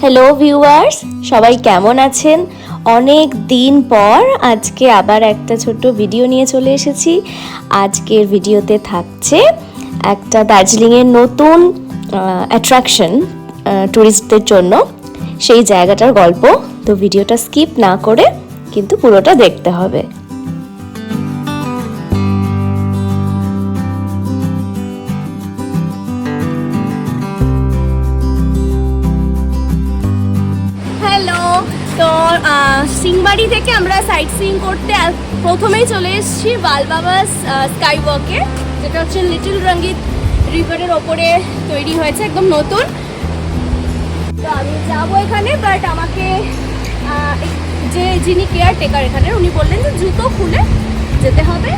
Hello viewers, সবাই কেমন আছেন? অনেক দিন পর আজকে আবার একটা ছোট্ট ভিডিও নিয়ে চলে এসেছি। আজকের ভিডিওতে থাকছে একটা দার্জিলিংয়ের নতুন অ্যাট্রাকশন ট্যুরিস্টদের জন্য, সেই জায়গাটার গল্প। তো ভিডিওটা স্কিপ না করে কিন্তু পুরোটা দেখতে হবে। তো সিংবাড়ি থেকে আমরা সাইট সিইং করতে প্রথমেই চলে এসেছি বালবাবাস স্কাই ওয়াকে, যেটা হচ্ছে লিটল রঙ্গিত রিভারের ওপরে তৈরি হয়েছে, একদম নতুন। তো আমি যাবো এখানে, বাট আমাকে যিনি কেয়ারটেকার এখানে, উনি বললেন যে জুতো খুলে যেতে হবে,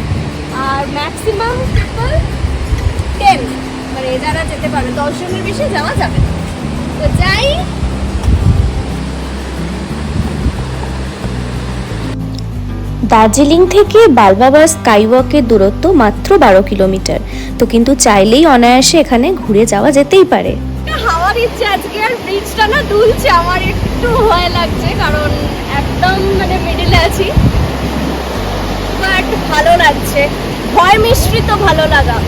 আর ম্যাক্সিমাম পিপল 10, মানে যারা যেতে পারে, 10 জনের বেশি যাওয়া যাবে। তো যাই। দার্জিলিং থেকে বালবাবা স্কাইওয়াকের দূরত্ব মাত্র 12 কিলোমিটার। তো কিন্তু চাইলেই অনায়াসে এখানে ঘুরে যাওয়া যেতেই পারে। হাওয়া দিচ্ছে আজকে, আর ব্রিজটা না দুলছে, আমার একটু ভয় লাগছে, কারণ একদম মানে মিডিলে আছি, বাট ভালো লাগছে, ভয় মিশ্রিত ভালো লাগা।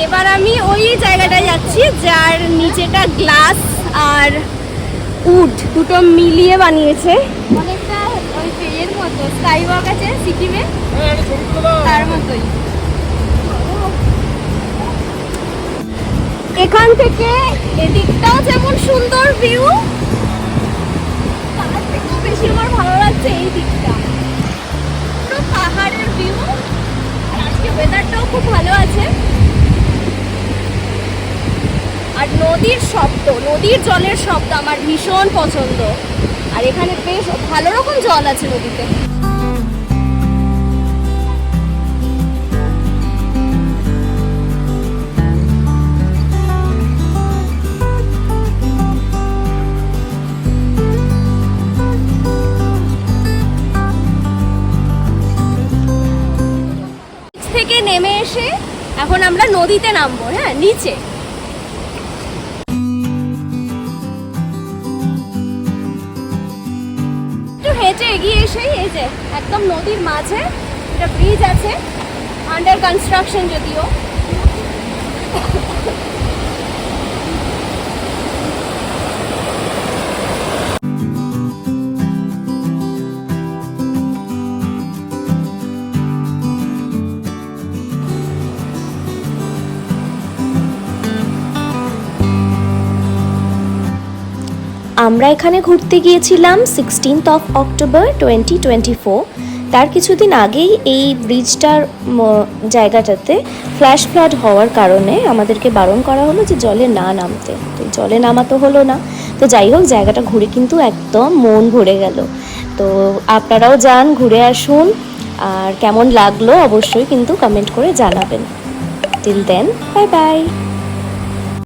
এবার আমি ওই জায়গাটায় যাচ্ছি যার নিচেটা গ্লাস আর উড দুটো মিলিয়ে বানিয়েছে, অনেকটা ওই এর মতো স্কাই ওয়াক আছে সিকিমে, তার মতোই। এখান থেকে এদিকটাও যেমন সুন্দর ভিউ, তার থেকেও বেশি আমার ভালো লাগছে এই দিকটা, পুরো পাহাড়ের ভিউ। আর আজকে ওয়েদারটাও খুব ভালো আছে, আর নদীর শব্দ, নদীর জলের শব্দ আমার ভীষণ পছন্দ। আর এখানে বেশ ভালো রকম জল আছে নদীতে। থেকে নেমে এসে এখন আমরা নদীতে নামবো। হ্যাঁ, নিচে হেঁটে এগিয়ে এসেই এই যে একদম নদীর মাঝে একটা ব্রিজ আছে, আন্ডার কনস্ট্রাকশন যদিও। আমরা এখানে ঘুরতে গিয়েছিলাম 16 অক্টোবর 2024। তার কিছুদিন আগেই এই ব্রিজটার জায়গাটাতে ফ্ল্যাশ ফ্লাড হওয়ার কারণে আমাদেরকে বারণ করা হলো যে জলে না নামতে। তো জলে নামা তো হলো না। তো যাই হোক, জায়গাটা ঘুরে কিন্তু একদম মন ভরে গেল। তো আপনারাও যান, ঘুরে আসুন, আর কেমন লাগলো অবশ্যই কিন্তু কমেন্ট করে জানাবেন। Till then, bye by.